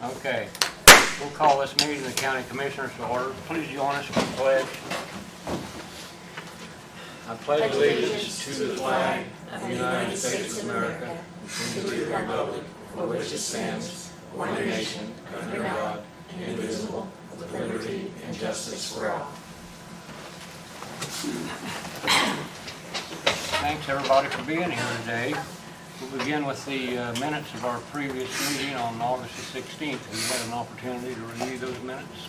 Okay, we'll call this meeting of the County Commissioners to order. Please join us for the pledge. I pledge allegiance to the flag of the United States of America and to the republic for which it stands, one nation, under God, indivisible, with liberty and justice for all. Thanks everybody for being here today. We'll begin with the minutes of our previous meeting on August the 16th. Have you had an opportunity to review those minutes?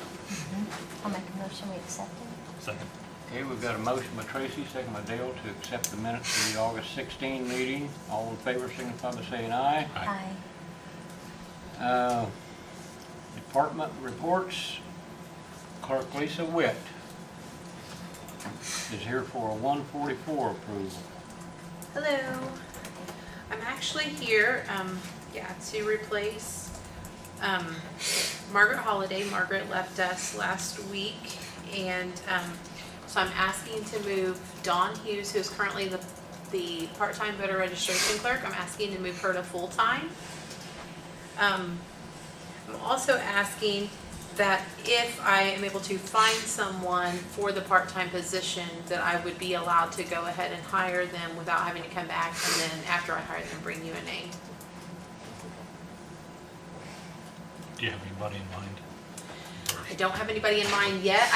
I'll make a motion, we accept it. Second. Okay, we've got a motion by Tracy, second by Dale to accept the minutes of the August 16 meeting. All in favor signify by saying aye. Aye. Department reports. Clerk Lisa Witt is here for a 144 approval. Hello. I'm actually here, to replace Margaret Holiday. Margaret left us last week, and so I'm asking to move Dawn Hughes, who's currently the part-time voter registration clerk. I'm asking to move her to full-time. I'm also asking that if I am able to find someone for the part-time position, that I would be allowed to go ahead and hire them without having to come back, and then after I hire them, bring you a name. Do you have anybody in mind? I don't have anybody in mind yet.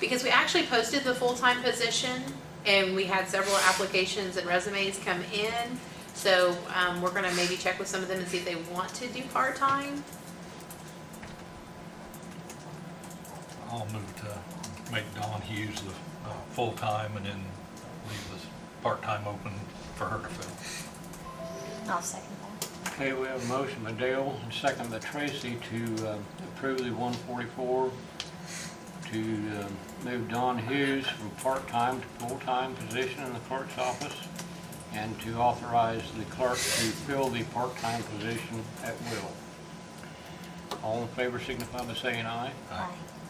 Because we actually posted the full-time position, and we had several applications and resumes come in. So we're gonna maybe check with some of them and see if they want to do part-time. I'll move to make Dawn Hughes the full-time and then leave this part-time open for her to fill. I'll second that. Okay, we have a motion by Dale and second by Tracy to approve the 144 to move Dawn Hughes from part-time to full-time position in the clerk's office and to authorize the clerk to fill the part-time position at will. All in favor signify by saying aye. Aye.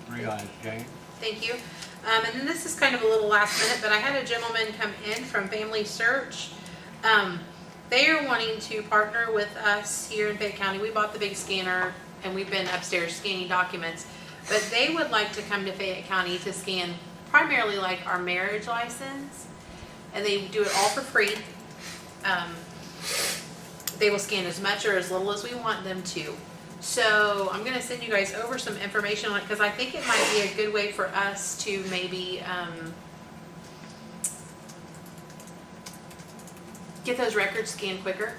3 ayes, Jane. Thank you. And then this is kind of a little last minute, but I had a gentleman come in from Family Search. They are wanting to partner with us here in Fayette County. We bought the big scanner and we've been upstairs scanning documents, but they would like to come to Fayette County to scan primarily like our marriage license, and they do it all for free. They will scan as much or as little as we want them to. So I'm gonna send you guys over some information on it, because I think it might be a good way for us to maybe get those records scanned quicker.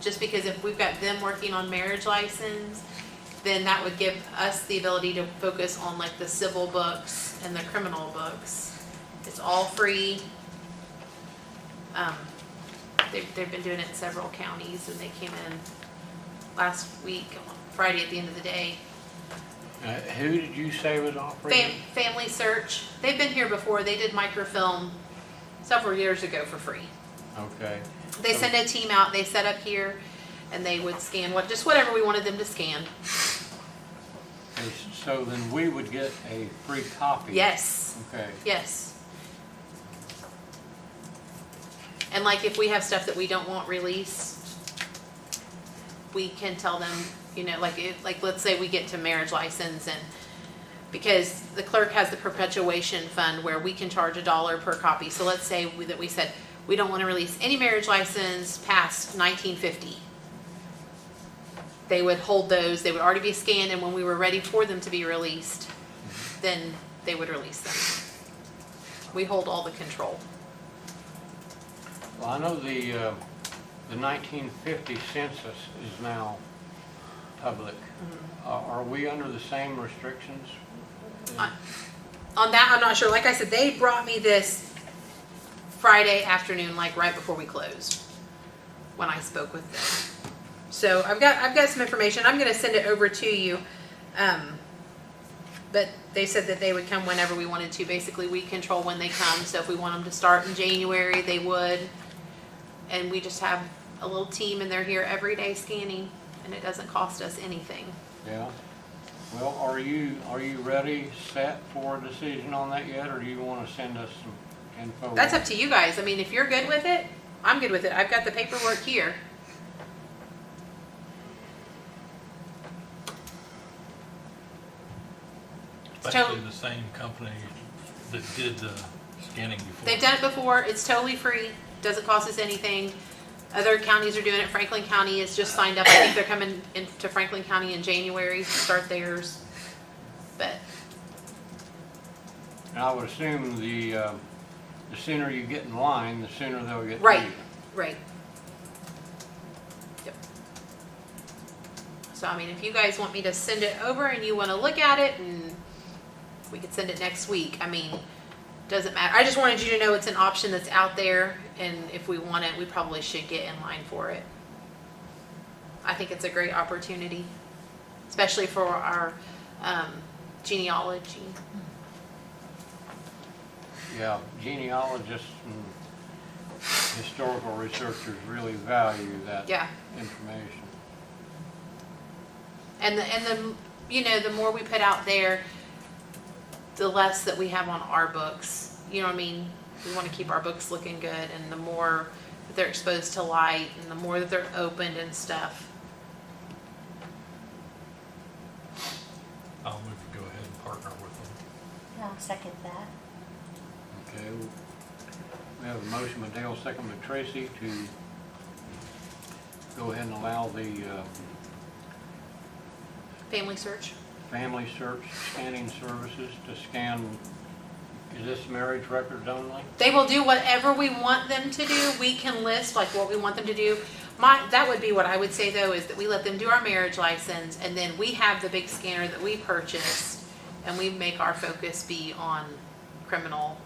Just because if we've got them working on marriage license, then that would give us the ability to focus on like the civil books and the criminal books. It's all free. They've been doing it in several counties, and they came in last week, Friday at the end of the day. Who did you say was offering? Family Search. They've been here before. They did microfilm several years ago for free. Okay. They send a team out, they set up here, and they would scan just whatever we wanted them to scan. Okay, so then we would get a free copy? Yes. Okay. Yes. And like if we have stuff that we don't want released, we can tell them, like let's say we get to marriage license, and because the clerk has the perpetuation fund where we can charge $1 per copy. So let's say that we said we don't want to release any marriage license past 1950. They would hold those, they would already be scanned, and when we were ready for them to be released, then they would release them. We hold all the control. Well, I know the 1950 census is now public. Are we under the same restrictions? On that, I'm not sure. Like I said, they brought me this Friday afternoon, like right before we closed, when I spoke with them. So I've got some information. I'm going to send it over to you. But they said that they would come whenever we wanted to. Basically, we control when they come. So if we want them to start in January, they would. And we just have a little team, and they're here every day scanning, and it doesn't cost us anything. Yeah. Well, are you ready, set for a decision on that yet, or do you want to send us some info? That's up to you guys. I mean, if you're good with it, I'm good with it. I've got the paperwork here. Basically the same company that did the scanning before. They've done it before. It's totally free. Doesn't cost us anything. Other counties are doing it. Franklin County has just signed up. I think they're coming into Franklin County in January to start theirs. But And I would assume the sooner you get in line, the sooner they'll get to right, you. right. Yep. So I mean, if you guys want me to send it over and you want to look at it, and we could send it next week. I mean, doesn't matter. I just wanted you to know it's an option that's out there, and if we want it, we probably should get in line for it. I think it's a great opportunity, especially for our genealogy. Yeah, genealogists and historical researchers really value that Yeah. information. And the you know, the more we put out there, the less that we have on our books. You know what I mean? We want to keep our books looking good, and the more that they're exposed to light, and the more that they're opened and stuff. I'll move to go ahead and partner with them. I'll second that. Okay, we have a motion by Dale, second by Tracy to go ahead and allow the Family search. family search scanning services to scan, is this marriage records only? They will do whatever we want them to do. We can list like what we want them to do. That would be what I would say though, is that we let them do our marriage license, and then we have the big scanner that we purchased, and we make our focus be on criminal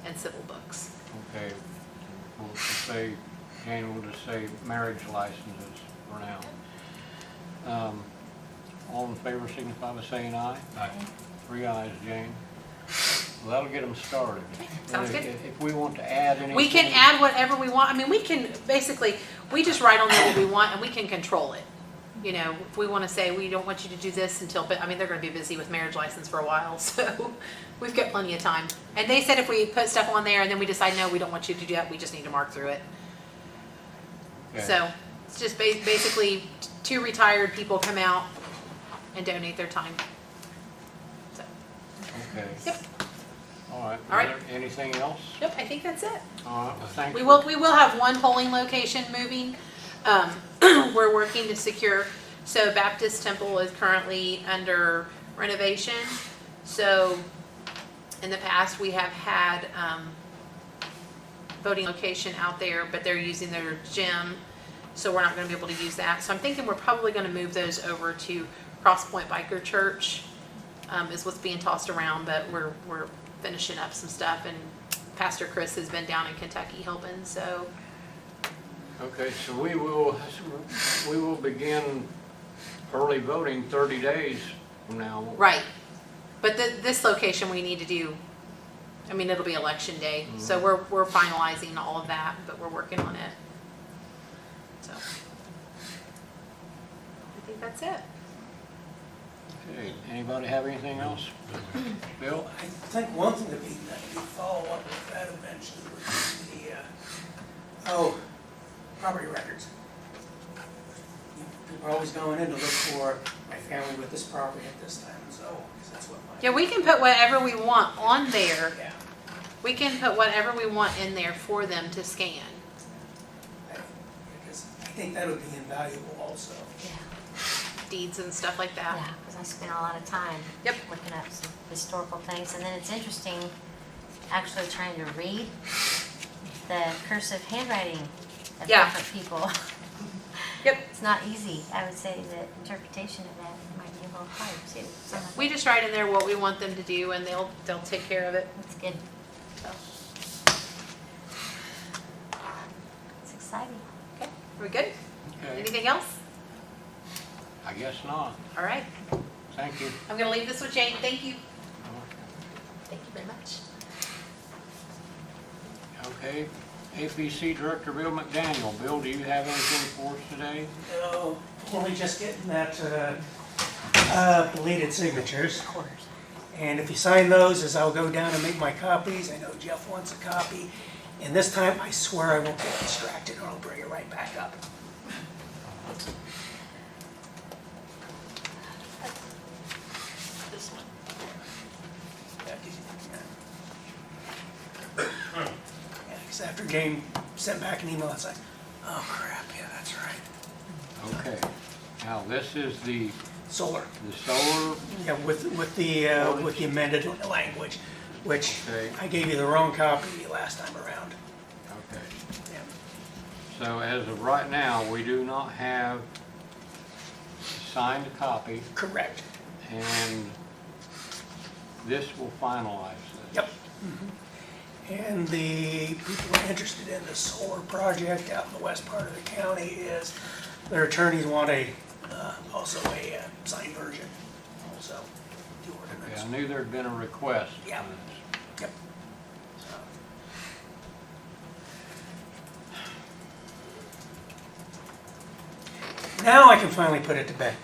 and civil books. Okay, we'll just say, Jane, we'll just say marriage licenses for now. All in favor signify by saying aye. Aye. 3 ayes, Jane. Well, that'll get them started. Sounds good. If we want to add anything. We can add whatever we want. I mean, we can basically, we just write on there what we want, and we can control it. You know, if we want to say, we don't want you to do this until, but I mean, they're going to be busy with marriage license for a while, so we've got plenty of time. And they said if we put stuff on there and then we decide, no, we don't want you to do that, we just need to mark through it. Okay. So it's just basically 2 retired people come out and donate their time. So, Okay. yep, All right. All right. Is there anything else? yep, I think that's it. All right, well, thanks. We will have one polling location moving. We're working to secure, so Baptist Temple is currently under renovation. So in the past, we have had voting location out there, but they're using their gym, so we're not going to be able to use that. So I'm thinking we're probably going to move those over to Cross Point Biker Church, is what's being tossed around, but we're finishing up some stuff, and Pastor Chris has been down in Kentucky helping, so. Okay, so we will begin early voting 30 days from now. Right, but this location we need to do, I mean, it'll be election day, so we're finalizing all of that, but we're working on it. So, I think that's it. Okay, anybody have anything else? Bill? I think one thing that we follow up with that eventually would be the, property records. People are always going in to look for my family with this property at this time, and so, because that's what my. Yeah, we can put whatever we want on there. Yeah. We can put whatever we want in there for them to scan. Because I think that would be invaluable also. Yeah, Deeds and stuff like that. yeah, because I spent a lot of time Yep. looking up some historical things, and then it's interesting actually trying to read the cursive handwriting of Yeah. different people. Yep. It's not easy. I would say the interpretation of that might be a little hard too. Some of We it. just write in there what we want them to do, and they'll take care of it. It's good. So, It's exciting. okay, are we good? Okay, Anything else? I guess not. All right. Thank you. I'm going to leave this with Jane. Thank you. Thank you very much. Okay, APC Director Bill McDaniel. Bill, do you have anything for us today? No, only just getting that deleted signatures. Quarters. And if you sign those, as I'll go down and make my copies, I know Jeff wants a copy. And this time, I swear I won't get distracted, or I'll bring it right back up. This one. Because after Jane sent back an email, it's like, oh crap, yeah, that's right. Okay. Now, this is the Solar. solar, Yeah, with the amended language, which Okay. I gave you the wrong copy last time around. okay. Yeah. So as of right now, we do not have a signed copy, Correct. and this will finalize this. Yep. And the people interested in the solar project out in the west part of the county is, their attorneys want also a signed version, also, the Okay, ordinance. I knew there'd been a request for Yeah. this. Yep. So, now I can finally put it to bed.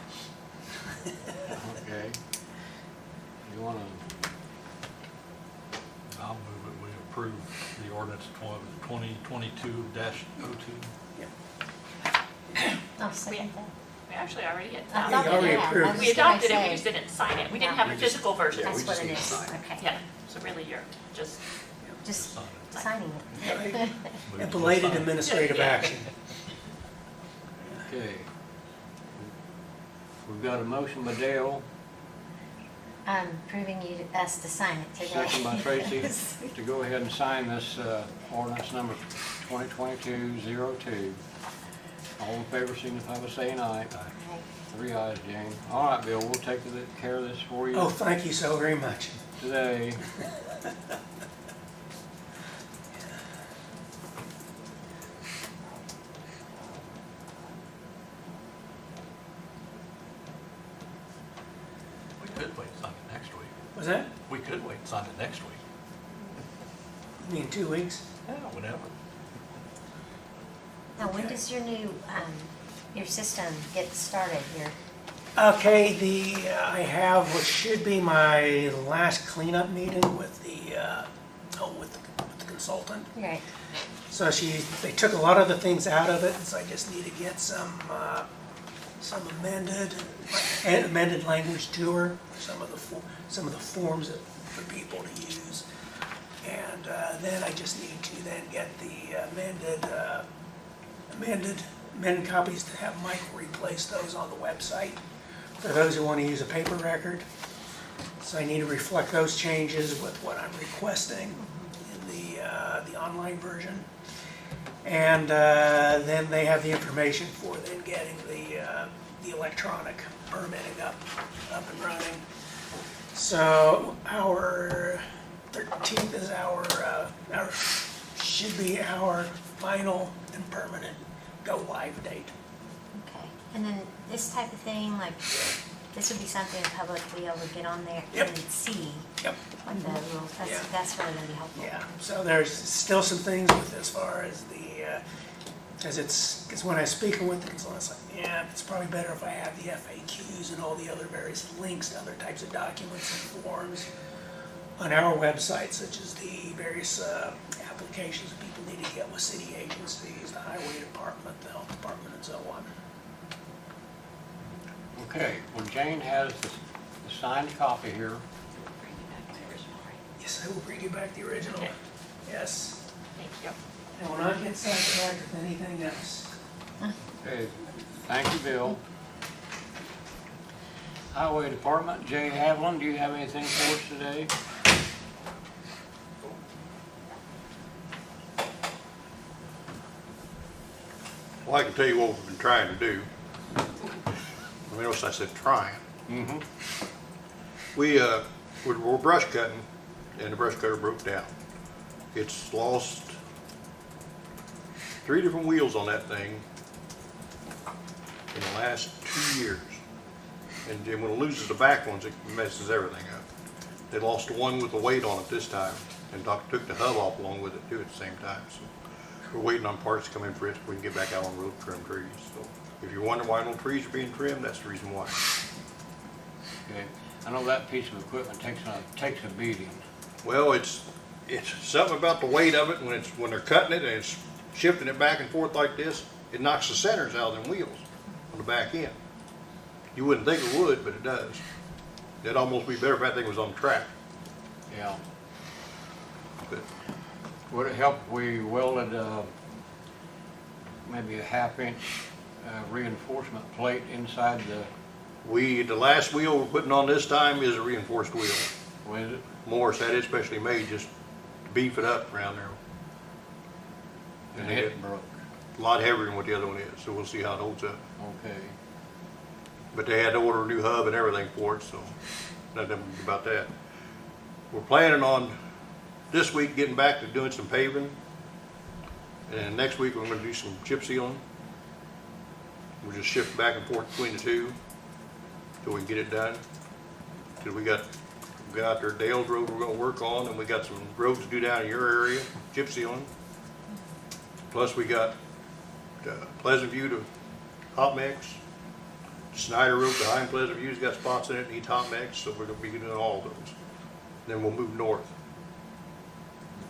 Okay. You wanna, I'll move it, we approve the ordinance 2022-02. I'll second that. We actually already I adopted you thought already it. had. approved. I was We just gonna adopted it, we say, just didn't sign it. We didn't Yeah. have a physical version. That's what it is, okay. Yeah, so really you're just, Just Sign it. signing it. Move And to belated sign. administrative Yeah. action. okay. We've got a motion by Dale, I'm proving us to sign it today. second by Tracy, to go ahead and sign this ordinance number 2022-02. All in favor signify by saying aye. Right. 3 ayes, Jane. All right, Bill, we'll take care of this for you Oh, thank you so very much. today. We could wait and sign it next week. Was that? We could wait and sign it next week. You mean 2 weeks? Yeah, whenever. Now, when does your new, your system get started, your, Okay, I have what should be my last cleanup meeting with with the consultant. right, So they took a lot of the things out of it, and so I just need to get some amended language to her, some of the forms for people to use. And then I just need to then get the amended copies to have Mike replace those on the website for those who want to use a paper record. So I need to reflect those changes with what I'm requesting in the online version. And then they have the information for then getting the electronic permitting up and running. So our 13th is should be our final and permanent go live date. okay. And then this type of thing, like, this would be something the public will be able to get on there Yep. and see Yep. what the rules, Yeah. that's really gonna be helpful. Yeah, so there's still some things with as far as because when I was speaking with the consultant, it's like, yeah, it's probably better if I have the FAQs and all the other various links to other types of documents and forms on our website, such as the various applications that people need to get with city agencies, the highway department, the health department, and so on. Okay, well, Jane has the signed copy here. bring you back to the original, right? Yes, I will bring you back the original. Okay. Yes. Thank you. I will not get sidetracked with anything else. Okay, thank you, Bill. Highway Department, Jay Havlin, do you have anything for us today? Well, I can tell you what we've been trying to do. I mean, notice I said trying. Mm-hmm. We're brush cutting, and the brush cutter broke down. It's lost 3 different wheels on that thing in the last 2 years. And then when it loses the back ones, it messes everything up. They lost the one with the weight on it this time, and Doc took the hub off along with it too at the same time. So we're waiting on parts to come in for it so we can get back out on the road and trim trees. So if you're wondering why no trees are being trimmed, that's the reason why. Okay, I know that piece of equipment takes a beating. Well, it's something about the weight of it when they're cutting it and it's shifting it back and forth like this, it knocks the centers out of them wheels on the back end. You wouldn't think it would, but it does. It'd almost be better if that thing was on the track. Yeah. But Would it help if we welded, maybe a half-inch reinforcement plate inside the, The last wheel we're putting on this time is a reinforced wheel. what is it? Morris had it specially made just to beef it up around there. And they it get broke. a lot heavier than what the other one is, so we'll see how it holds up. Okay. But they had to order a new hub and everything for it, so nothing about that. We're planning on this week getting back to doing some paving. And next week, we're gonna do some chip sealing. We'll just shift back and forth between the two till we get it done. Till we got out there Dale's Road we're gonna work on, and we got some roads to do down in your area, chip sealing. Plus, we got Pleasant View to hot mix. Snyder Road behind Pleasant View's got spots in it, needs hot mix, so we're gonna be doing all of those. Then we'll move north.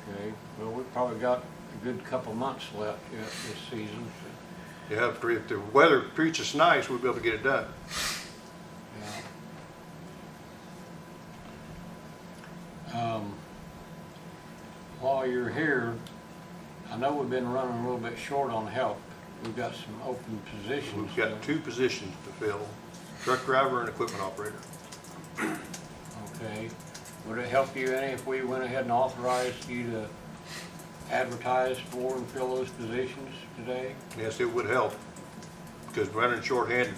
Okay, well, we've probably got a good couple months left yet this season, so, Yeah, if the weather treats us nice, we'll be able to get it done. yeah. While you're here, I know we've been running a little bit short on help. We've got some open positions. We've got 2 positions to fill, truck driver and equipment operator. Okay, would it help you any if we went ahead and authorized you to advertise for and fill those positions today? Yes, it would help, because running shorthanded,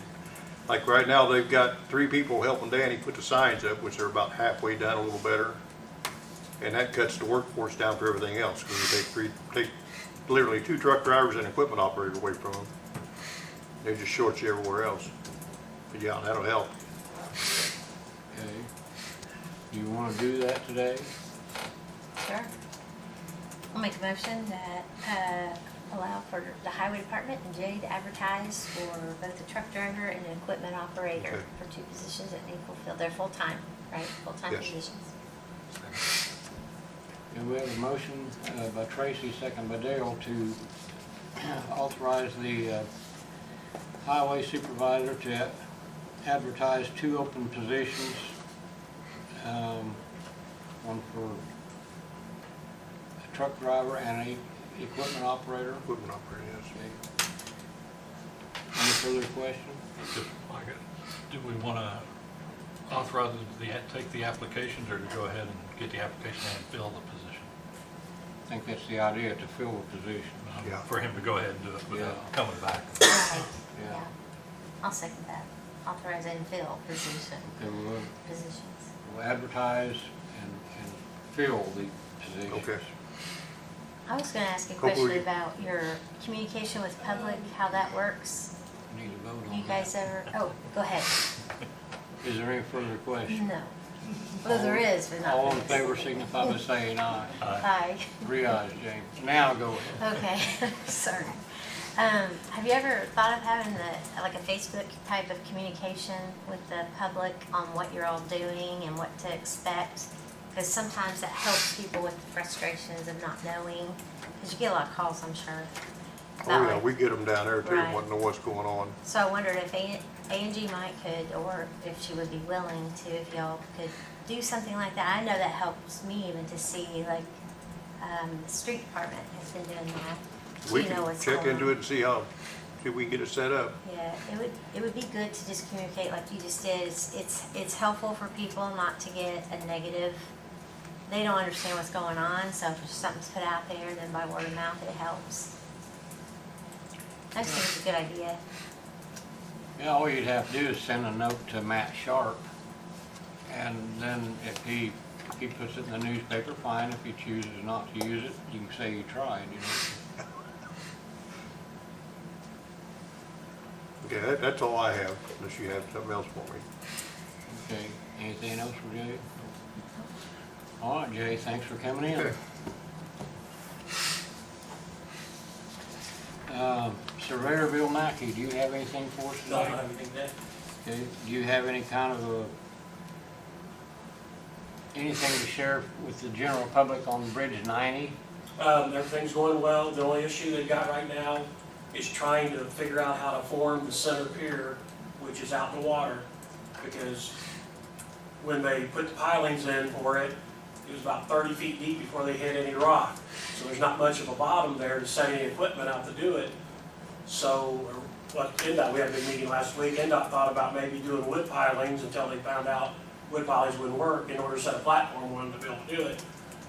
like right now, they've got 3 people helping Danny put the signs up, which are about halfway done, a little better. And that cuts the workforce down for everything else, because you take literally 2 truck drivers and equipment operator away from them. They just short you everywhere else. But yeah, that'll help. Okay. Do you want to do that today? Sure. I'll make a motion that allow for the highway department and Jay to advertise for both the truck driver and the equipment operator Okay. for 2 positions that need fulfilled. They're full-time, right? Full-time Yes. positions. And we have a motion by Tracy, second by Dale, to authorize the highway supervisor to advertise 2 open positions. One for a truck driver and a equipment operator. Equipment operator, yes. Okay. Any further questions? Just like it, do we want to authorize them to take the applications, or to go ahead and get the application and fill the position? I think that's the idea, to fill the position. Yeah. For him to go ahead and do it without Yeah. coming back. Right. Yeah. I'll second that. Authorize and fill positions. Okay, Positions. we'll advertise and fill the positions. Okay. I was gonna ask a Hopefully- question about your communication with public, how that works. Need to vote on You that. guys ever, oh, go ahead. Is there any further question? No. Well, there is, but not All in for this. favor signify by saying aye. Aye. 3 ayes, James. Now go ahead. Okay, sorry. Have you ever thought of having like a Facebook type of communication with the public on what you're all doing and what to expect? Because sometimes that helps people with the frustrations of not knowing, because you get a lot of calls, I'm sure. Oh, about, yeah, like- we get them down there too, Right. wanting to know what's going on. So I wondered if Angie might could, or if she would be willing to, if y'all could do something like that. I know that helps me even to see, like, the street department has been doing that. So We you know can what's check going into on. it and see if we can get it set up. Yeah, it would be good to just communicate like you just did. It's helpful for people not to get a negative. They don't understand what's going on, so if something's put out there, then by word of mouth it helps. I just think it's a good idea. Yeah, all you'd have to do is send a note to Matt Sharp, and then if he puts it in the newspaper, fine. If he chooses not to use it, you can say you tried, you know. Okay, that's all I have, unless you have something else for me. Okay, anything else for Jay? All right, Jay, thanks for coming in. Okay. Surveyor Bill Mackey, do you have anything for us Don't today? have anything there. Okay, do you have any kind of anything to share with the general public on Bridge 90? Everything's going well. The only issue they've got right now is trying to figure out how to form the center pier, which is out in the water. Because when they put the pilings in for it, It was about 30 feet deep before they hit any rock. So there's not much of a bottom there to set any equipment out to do it. So, what NDOT, we had a big meeting last week, NDOT thought about maybe doing wood pilings until they found out wood pilings wouldn't work in order to set a platform on to be able to do it,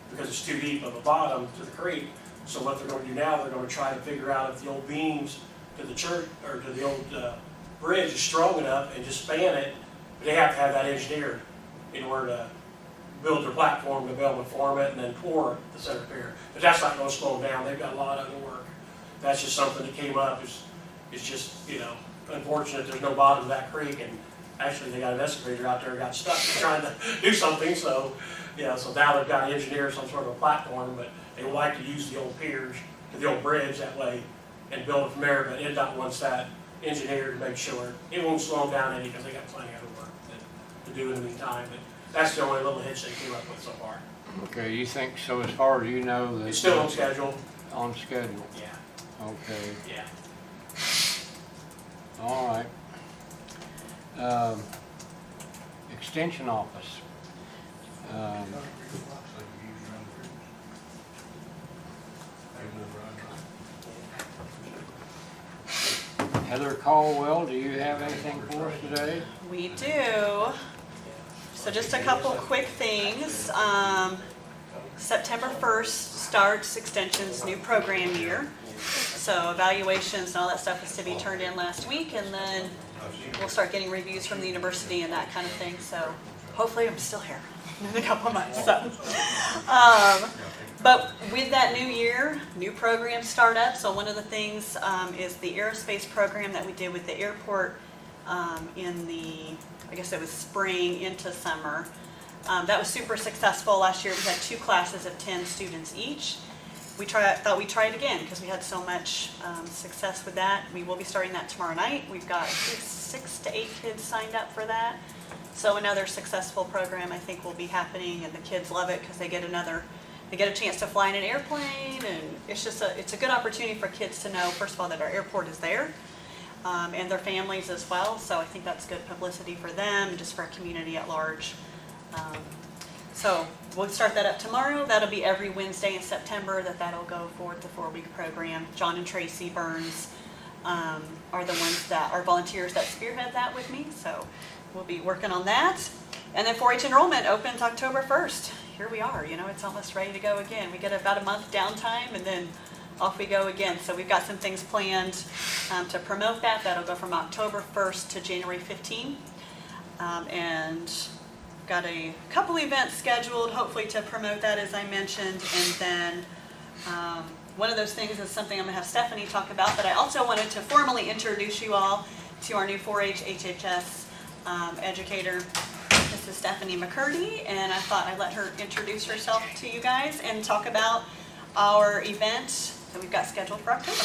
because it's too deep of a bottom to the creek. So what they're gonna do now, they're gonna try to figure out if the old beams to the church, or to the old bridge is strong enough and just span it, but they have to have that engineered in order to build their platform to be able to form it and then pour the center pier. But that's not gonna slow them down, they've got a lot of other work. That's just something that came up, it's just, you know, unfortunate there's no bottom to that creek, and actually they got an excavator out there and got stuck trying to do something, so, yeah, so now they've got to engineer some sort of a platform, but they would like to use the old piers, the old bridge that way, and build it from there, but NDOT wants that engineered to make sure it won't slow them down any, because they got plenty of other work to do in the meantime, but that's the only little hitch they came up with so far. Okay, you think, so as far as you know, that... It's still on schedule, On schedule, yeah, okay, yeah. all right. Extension office. Heather Caldwell, do you have anything for us today? We do. So just a couple quick things. September 1st starts Extension's new program year. So evaluations and all that stuff is to be turned in last week, and then we'll start getting reviews from the university and that kind of thing. So hopefully I'm still here in a couple months. So. But with that new year, new programs start up. So one of the things is the aerospace program that we did with the airport in the, I guess it was spring into summer. That was super successful. Last year we had 2 classes of 10 students each. Thought we'd try it again because we had so much success with that. We will be starting that tomorrow night. We've got 6 to 8 kids signed up for that. So another successful program I think will be happening, and the kids love it because they get a chance to fly in an airplane, and it's a good opportunity for kids to know, first of all, that our airport is there, and their families as well. So I think that's good publicity for them and just for our community at large. So we'll start that up tomorrow. That'll be every Wednesday in September that'll go forward, the 4-week program. John and Tracy Burns are the ones that are volunteers that spearhead that with me. So we'll be working on that. And then 4-H enrollment opens October 1st. Here we are, you know, it's almost ready to go again. We get about a month downtime and then off we go again. So we've got some things planned to promote that. That'll go from October 1st to January 15th. And got a couple events scheduled, hopefully to promote that, as I mentioned. And then one of those things is something I'm going to have Stephanie talk about, but I also wanted to formally introduce you all to our new 4-H HHS educator. This is Stephanie McCurdy, and I thought I'd let her introduce herself to you guys and talk about our event that we've got scheduled for October.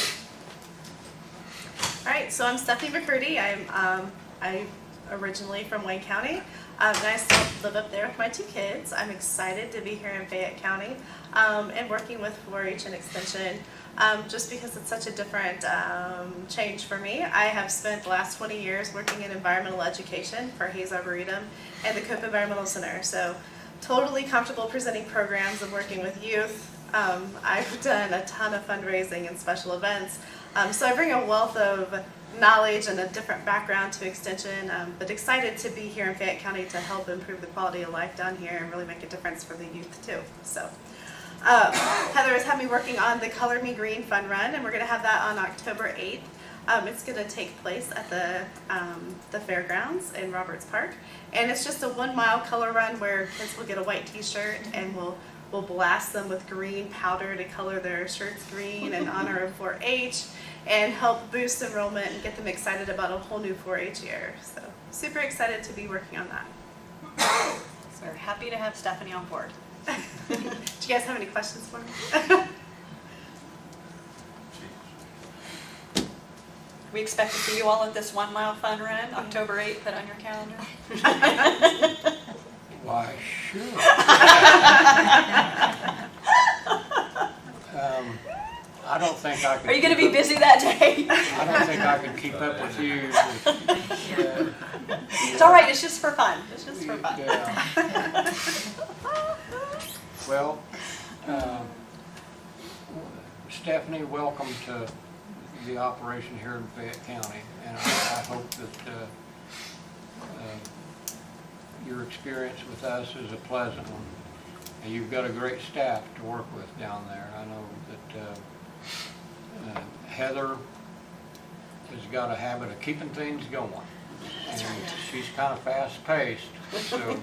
All right, so I'm Stephanie McCurdy. I'm originally from Wayne County, and I still live up there with my 2 kids. I'm excited to be here in Fayette County and working with 4-H and Extension, just because it's such a different change for me. I have spent the last 20 years working in environmental education for Hayes Arboretum and the Cope Environmental Center, so totally comfortable presenting programs and working with youth. I've done a ton of fundraising and special events, so I bring a wealth of knowledge and a different background to Extension, but excited to be here in Fayette County to help improve the quality of life down here and really make a difference for the youth too. So Heather has had me working on the Color Me Green Fun Run, and we're going to have that on October 8th. It's going to take place at the fairgrounds in Roberts Park, and it's just a 1-mile color run where kids will get a white t-shirt, and we'll blast them with green powder to color their shirts green in honor of 4-H and help boost enrollment and get them excited about a whole new 4-H year. So super excited to be working on that. So we're happy to have Stephanie on board. Do you guys have any questions for me? We expect to see you all at this 1-mile fun run, October 8th. Put on your calendar. Why, sure. I don't think I could. Are you going to be busy that day? I don't think I could keep up with you. It's all right. It's just for fun. It's just for fun. Yeah. Well, Stephanie, welcome to the operation here in Fayette County, and I hope that your experience with us is a pleasant one. And you've got a great staff to work with down there. I know that Heather has got a habit of keeping things going. And she's kind of fast-paced, so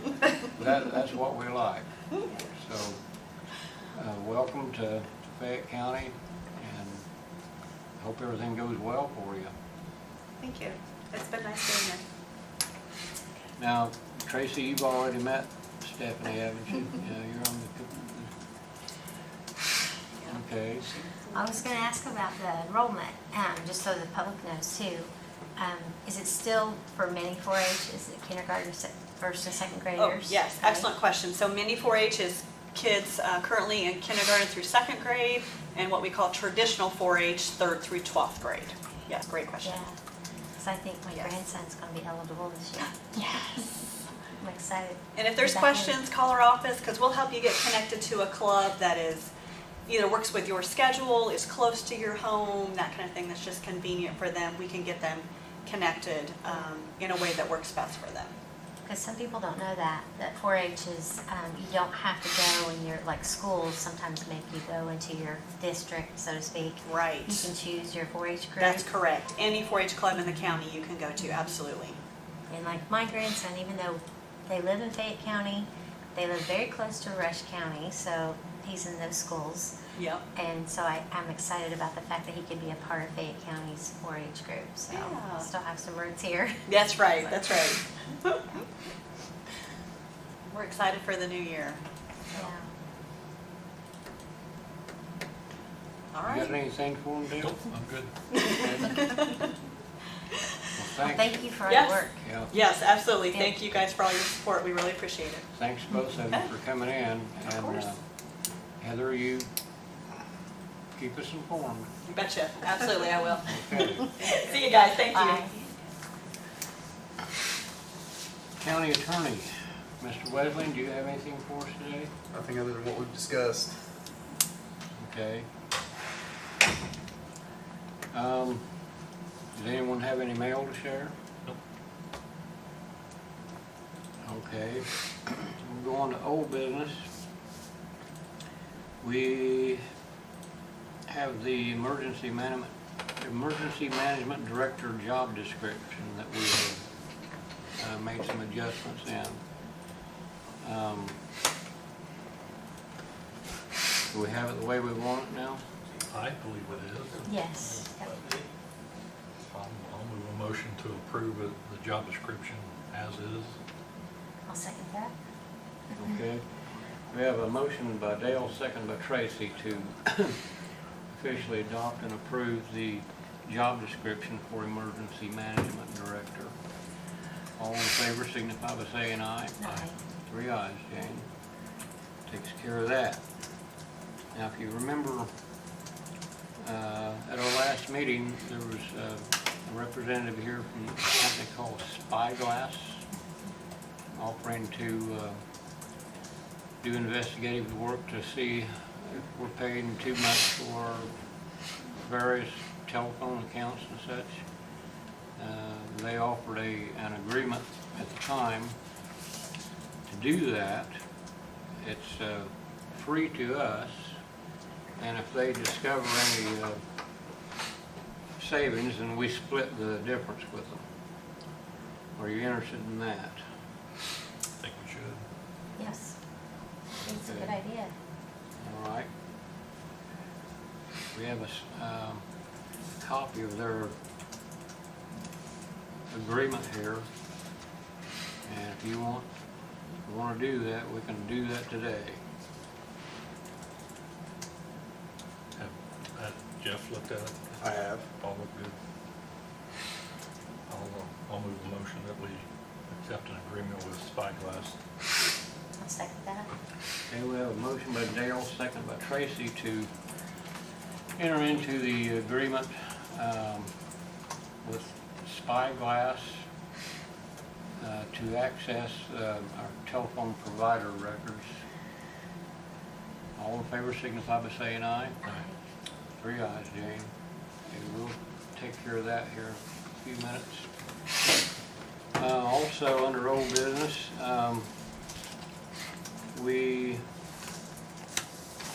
that's what we like. So, welcome to Fayette County, and hope everything goes well for you. Thank you. It's been nice being here. Now, Tracy, you've already met Stephanie, haven't you? Yeah, you're on the, okay. I was gonna ask about the enrollment, just so the public knows too. Is it still for mini 4-H? Is it kindergarten, first and second Oh, graders? yes, excellent question. So Mini 4-H is kids currently in kindergarten through second grade, and what we call traditional 4-H, third through 12th grade. Yes, great question. Yeah, because I think my Yes. grandson's gonna be eligible this year. Yes. I'm excited. And if there's Exactly. questions, call our office, because we'll help you get connected to a club that is, either works with your schedule, is close to your home, that kind of thing that's just convenient for them. We can get them connected in a way that works best for them. Because some people don't know that 4-H is, you don't have to go in your, like schools sometimes make you go into your district, so to speak. Right. You can choose your 4-H group. That's correct. Any 4-H club in the county you can go to, absolutely. And like my grandson, even though they live in Fayette County, they live very close to Rush County, so he's in those schools. Yep. And so I'm excited about the fact that he could be a part of Fayette County's 4-H group, so Yeah. still have some roots here. That's right, that's right. We're excited for the new year. Yeah. All You got right. anything for them, Dale? Nope, I'm good. Well, Thank you for all Yes. your work. Yeah, Yes, absolutely. Yeah. Thank you guys for all your support. We really appreciate it. thanks both of you for coming in. And course. Heather, you keep us informed. You betcha. Absolutely, I will. Okay. See you guys. Thank you. Bye. County Attorney, Mr. Wesleyan, do you have anything for us today? Nothing other than what we've discussed. Okay. Does anyone have any mail to share? Nope. Okay. We'll go on to old business. We have the emergency management director job description that we have made some adjustments in. Do we have it the way we want it now? I believe it is. Yes. Yep. I'll move a motion to approve the job description as is. I'll second that. Okay. We have a motion by Dale, second by Tracy to officially adopt and approve the job description for emergency management director. All in favor signify by saying aye. Aye. 3 ayes, Jane. Takes care of that. Now, if you remember, at our last meeting, there was a representative here from a company called Spyglass offering to do investigative work to see if we're paying too much for various telephone accounts and such. They offered an agreement at the time to do that. It's free to us, and if they discover any savings, then we split the difference with them. Are you interested in that? I think we should. Yes. I think it's a Okay. good idea. All right. We have a copy of their agreement here, and if you want to do that, we can do that today. Have Jeff looked at it? I have. All look good. I'll move the motion that we accept an agreement with Spyglass. I'll second that. Okay, we have a motion by Dale, second by Tracy to enter into the agreement with Spyglass to access our telephone provider records All in favor signify by saying aye. Aye. 3 ayes, Jane. And we'll take care of that here in a few minutes. Also, under old business,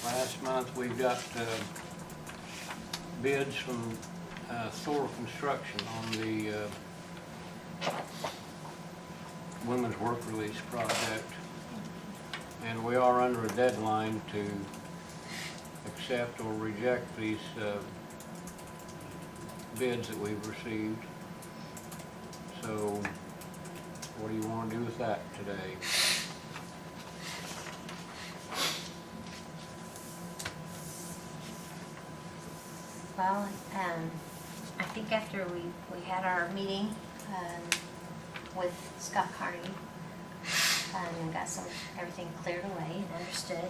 last month we got bids from Thor Construction on the women's work release project. And we are under a deadline to accept or reject these bids that we've received. So what do you want to do with that today? Well, I think after we had our meeting with Scott Carney and got everything cleared away and understood,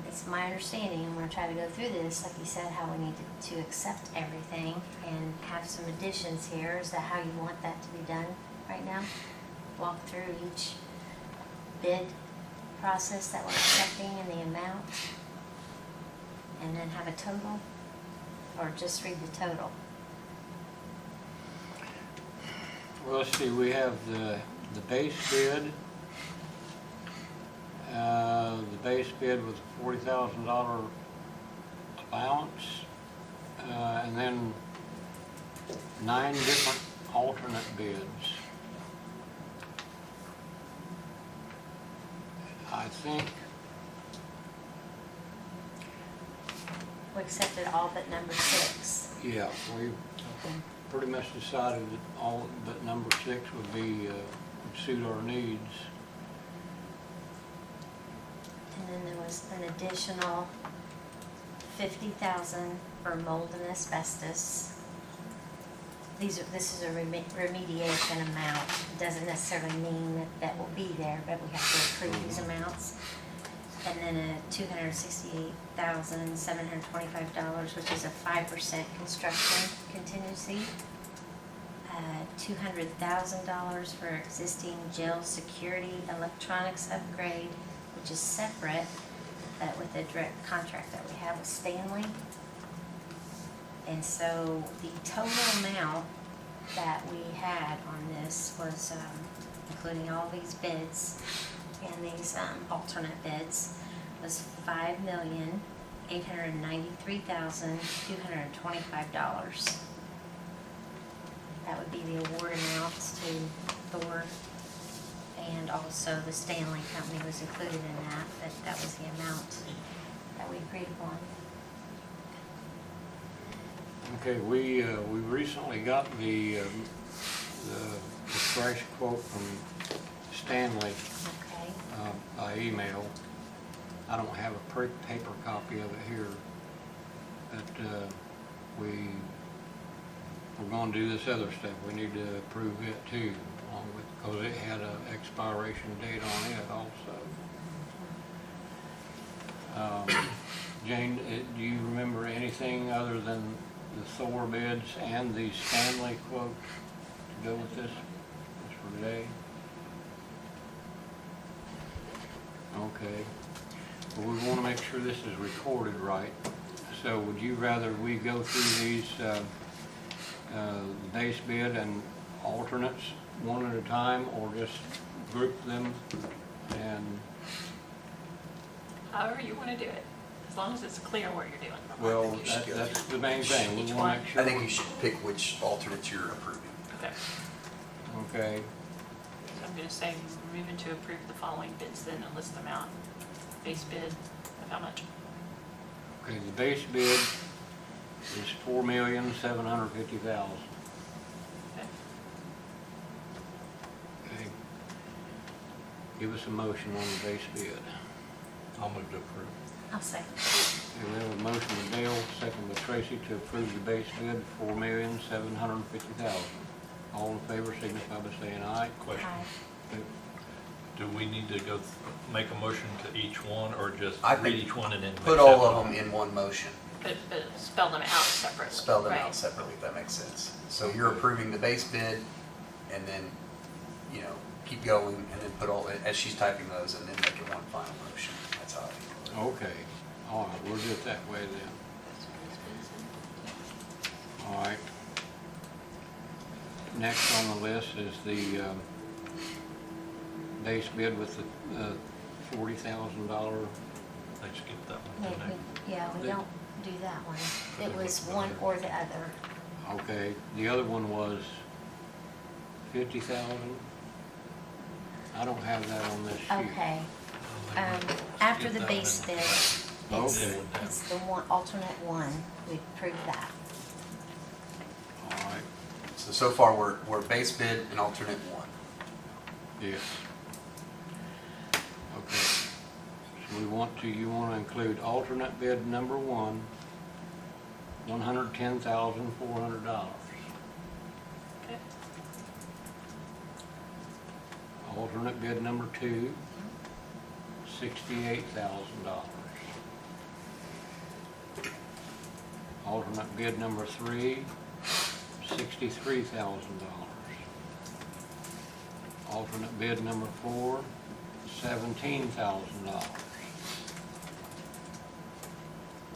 it's my understanding, I'm going to try to go through this, like you said, how we need to accept everything and have some additions here. Is that how you want that to be done right now? Walk through each bid process that we're accepting and the amount, and then have a total, or just read the total? Well, let's see, we have the base bid. The base bid with a $40,000 allowance, and then 9 different alternate bids. I think We accepted all but number 6. yeah, we pretty much decided that all but number 6 would be would suit our needs. And then there was an additional $50,000 for mold and asbestos. This is a remediation amount. It doesn't necessarily mean that will be there, but we have to approve these amounts. And then a $268,725, which is a 5% construction contingency. $200,000 for existing jail security electronics upgrade, which is separate, but with a direct contract that we have with Stanley. And so the total amount that we had on this was, including all these bids and these alternate bids, was $5,893,225. That would be the award amounts to Thor, and also the Stanley Company was included in that, but that was the amount that we agreed upon. Okay, we recently got the fresh quote from Stanley Okay. by email. I don't have a paper copy of it here, but we're going to do this other stuff. We need to approve it too, along with, because it had an expiration date on it also. Jane, do you remember anything other than the Thor bids and the Stanley quote to go with this for today? Okay. Well, we want to make sure this is recorded right. So would you rather we go through these, the base bid and alternates one at a time, or just group them and? However you want to do it, as long as it's clear what you're doing. Well, think you should go that's through the main thing. We each want one. to make sure. I think you should pick which alternates you're approving. Okay, Okay. so I'm going to say moving to approve the following bids then and list them out. Base bid of how much? Okay, the base bid is $4,750,000. Okay. Okay. Give us a motion on the base bid. I'll move to approve. I'll say. Okay, we have a motion by Dale, second by Tracy, to approve the base bid, $4,750,000. All in favor, signify by saying aye. Question, Aye. Okay. do we need to make a motion to each one, or just I read think each one and then? Put make all separate? of them in one motion. But spell them out separately. Spell them right? out separately, if that makes sense. So you're approving the base bid, and then, keep going, and then put all, as she's typing those, and then make it one final motion. That's how I think. Okay, all right, we'll do it that way then. All right. Next on the list is the base bid with the $40,000. They skipped that Yeah, one, didn't they? we They- don't do that one. It they was look one better. or the other. Okay, the other one was 50,000. I don't have that on this sheet. Okay, They after skipped the that base one. bid, it's, Okay. it's the one, alternate one. We approved that. All right, So far, we're base bid and alternate one. yes. Okay, so you want to include alternate bid number one, $110,400. Okay. Alternate bid number two, $68,000. Alternate bid number three, $63,000. Alternate bid number four, $17,000.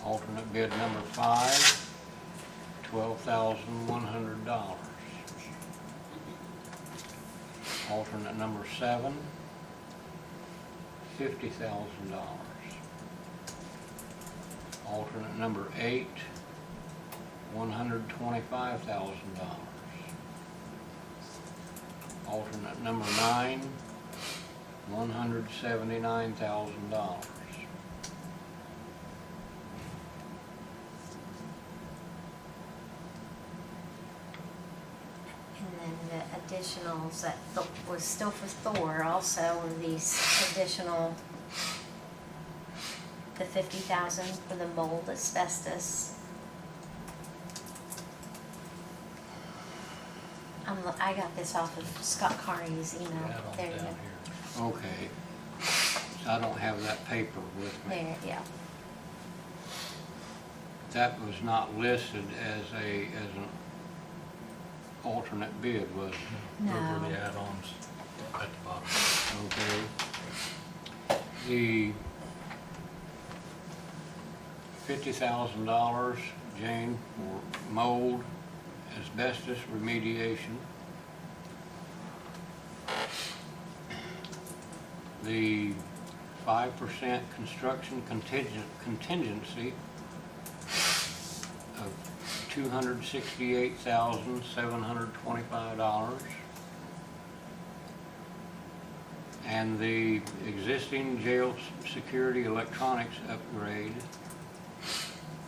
Alternate bid number five, $12,100. Alternate number seven, $50,000. Alternate number eight, $125,000. Alternate number nine, $179,000. And then the additionals that was still for Thor also were these additional, the 50,000 for the mold asbestos. I got this off of Scott Carney's email. Add-ons There you down go. here. Okay. I don't have that paper with me. There, yeah. That was not listed as an alternate bid, was it? Those were No. the add-ons at the bottom. Okay. The $50,000, Jane, for mold, asbestos remediation. The 5% construction contingency of $268,725. And the existing jail security electronics upgrade,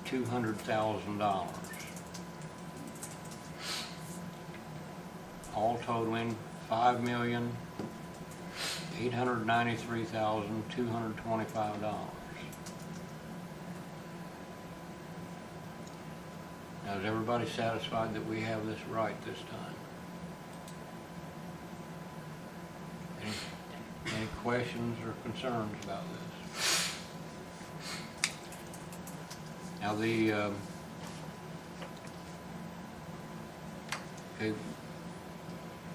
$200,000. All totaling $5,893,225. Now, is everybody satisfied that we have this right this time? Any questions or concerns about this? Now, okay,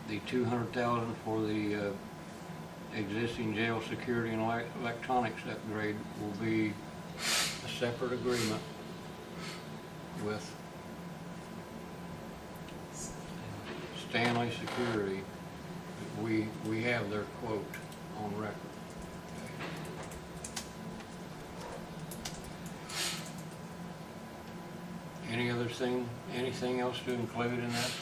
the $200,000 for the existing jail security and electronics upgrade will be a separate agreement with Stanley Security. We have their quote on record. Anything else to include in this?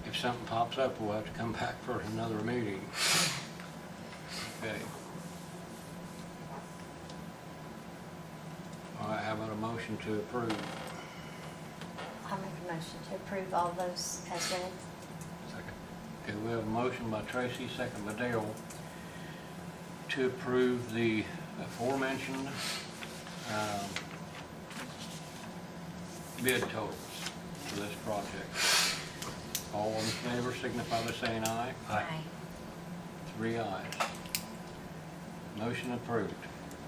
If something pops up, we'll have to come back for another meeting. Okay. All right, how about a motion to approve? I'll make a motion to approve all those as read. Second. Okay, we have a motion by Tracy, second by Dale, to approve the aforementioned bid totals for this project. All in favor signify by saying aye. Aye. 3 ayes. Motion approved.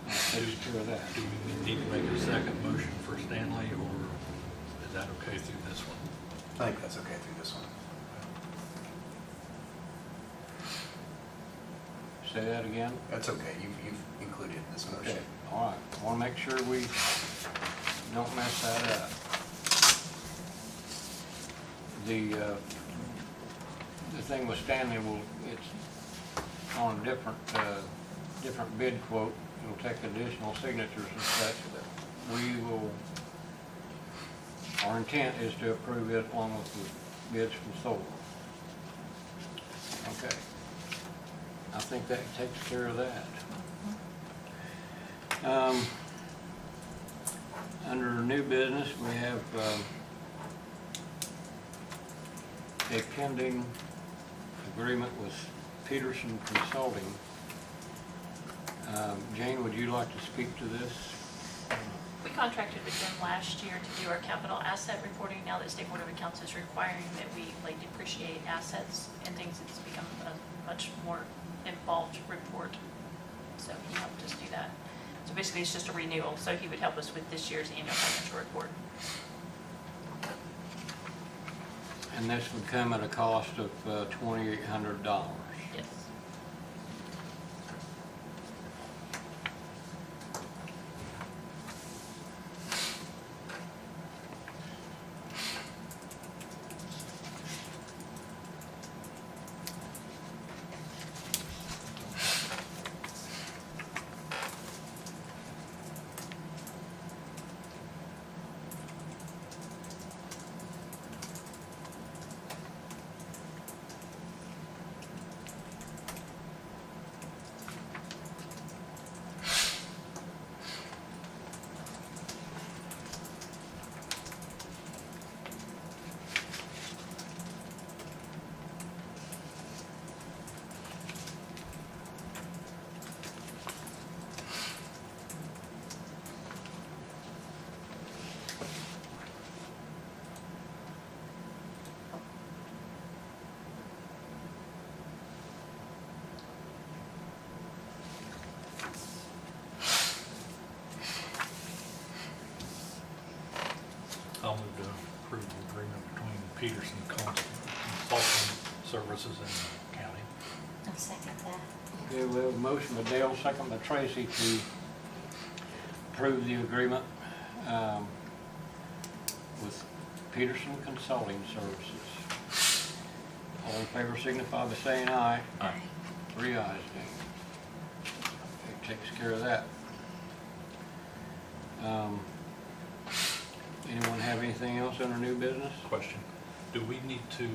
That takes care of that. Do we need to make a second motion for Stanley, or is that okay through this one? I think that's okay through this one. say that again? That's okay, you've included in this Okay, motion. all right. I want to make sure we don't mess that up. The thing with Stanley, it's on a different bid quote. It'll take additional signatures and such, but we will, our intent is to approve it along with the bids from Solar. Okay. I think that takes care of that. Under new business, we have a pending agreement with Peterson Consulting. Jane, would you like to speak to this? We contracted with them last year to do our capital asset reporting. Now that State Board of Accounts is requiring that we like depreciate assets and things, it's become a much more involved report. So he helped us do that. So basically, it's just a renewal. So he would help us with this year's annual financial report. And this would come at a cost of $2,800. Yes. I'll move to approve the agreement between Peterson Consulting Services and the county. I'll second that. Okay, we have a motion by Dale, second by Tracy to approve the agreement with Peterson Consulting Services. All in favor signify by saying aye. Aye. 3 ayes, Dave. Okay, takes care of that. Anyone have anything else under new business? Question, do we need to,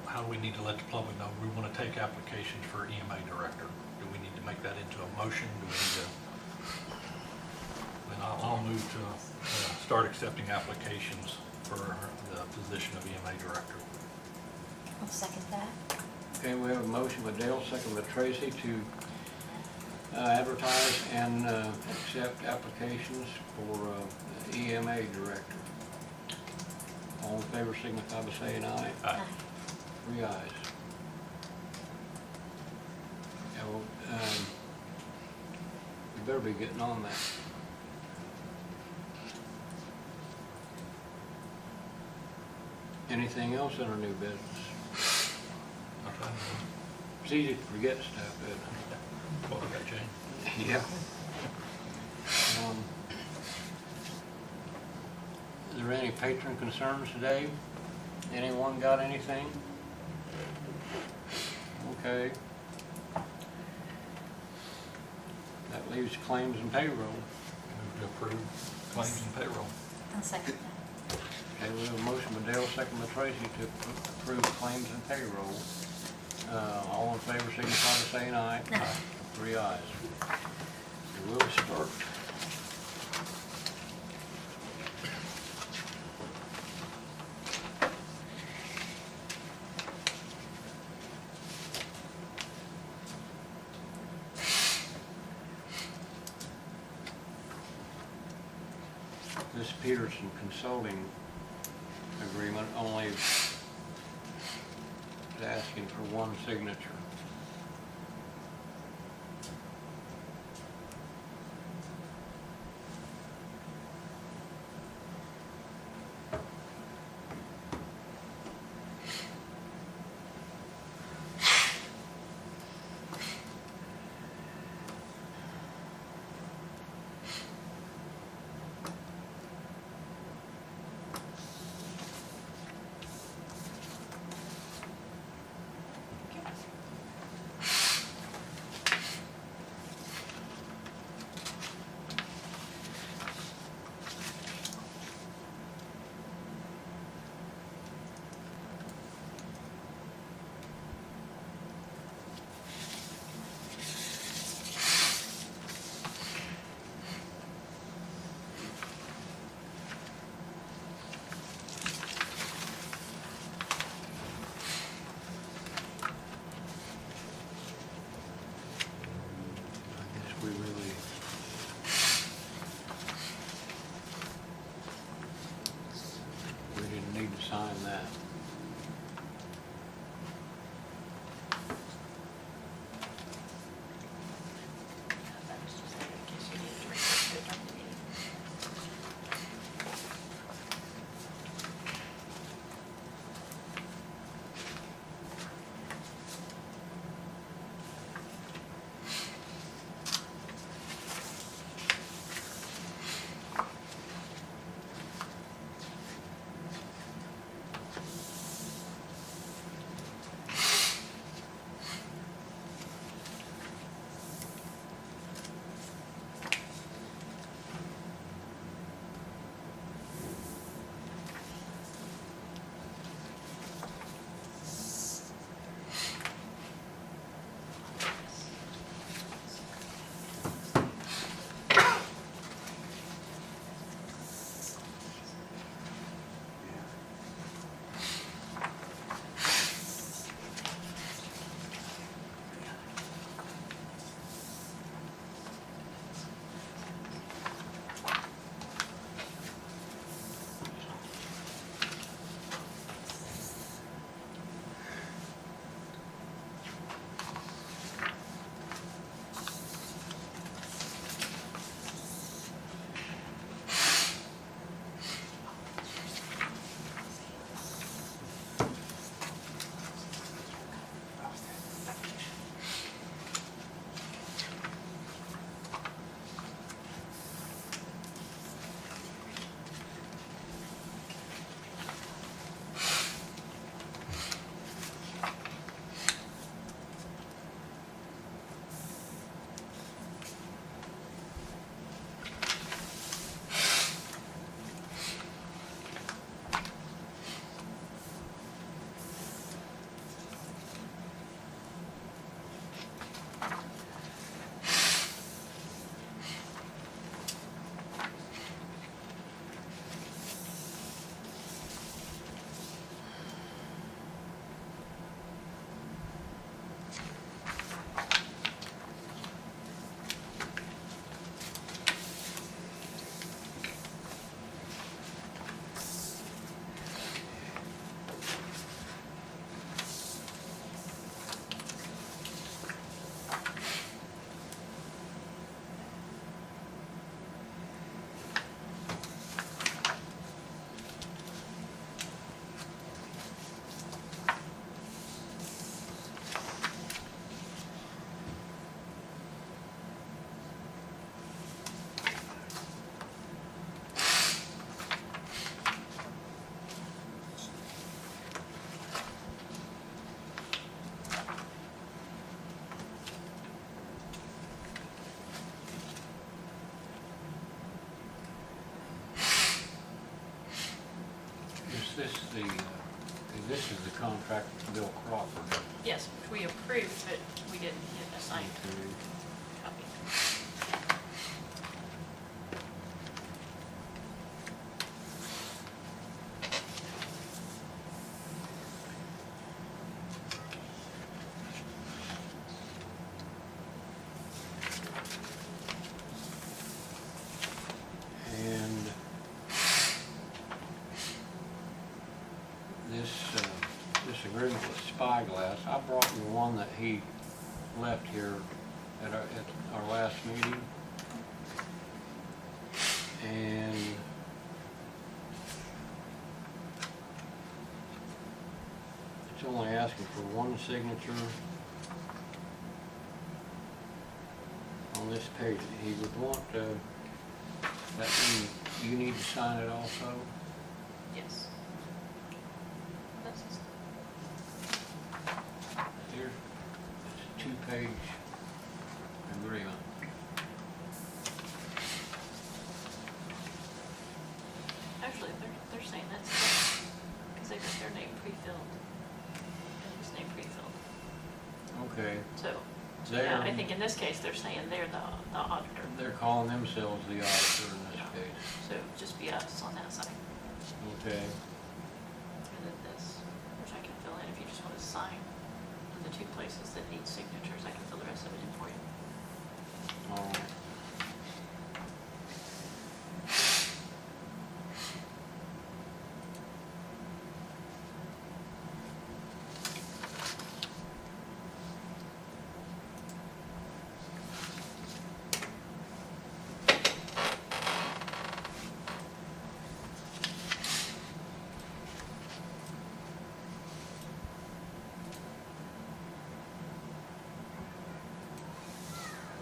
how do we need to let the public know? We want to take applications for EMA director. Do we need to make that into a motion? Do we need to? Then I'll move to start accepting applications for the position of EMA director. I'll second that. Okay, we have a motion by Dale, second by Tracy to advertise and accept applications for EMA director. All in favor signify by saying aye. Aye. 3 ayes. Yeah, well, you better be getting on that. Anything else under new business? Okay. It's easy to forget stuff, isn't it? What was that, Jane? Yeah. Is there any patron concerns today? Anyone got anything? Okay. That leaves claims and payroll. Move to approve claims and payroll. I'll second that. Okay, we have a motion by Dale, second by Tracy to approve claims and payroll. All in favor signify by saying aye. Aye. 3 ayes. We will start. This Peterson Consulting agreement only is asking for one signature. this is the contract with Bill Crawford. Yes, which we approved, but we didn't get a signed copy. And this agreement with Spyglass, I brought you one that he left here at our last meeting. And it's only asking for one signature on this page. He would want, that mean you need to sign it also? Yes. That's just- Here's, it's a two-page agreement. Actually, they're saying that's, because they got their name pre-filled. And his name pre-filled. Okay, So, They're- yeah, I think in this case, they're saying they're the auditor. they're calling themselves the auditor in this case. So just be us on that side. Okay, And then this, which I can fill in if you just want to sign in the two places that need signatures, I can fill the rest of it in for you. all right.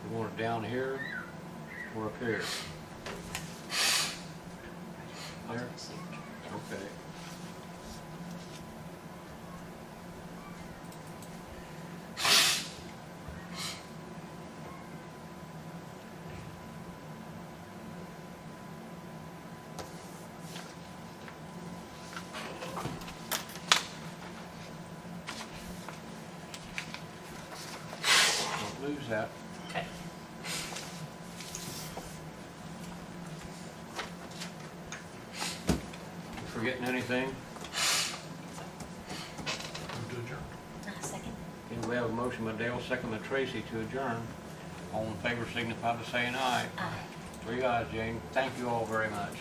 You want it down here or up here? There? Ultimate signature. Yeah. Okay. Don't lose that. Okay. Forgetting anything? Move to adjourn. Second. Okay, we have a motion by Dale, second by Tracy to adjourn. All in favor signify by saying aye. Aye. 3 ayes, Jane. Thank you all very much.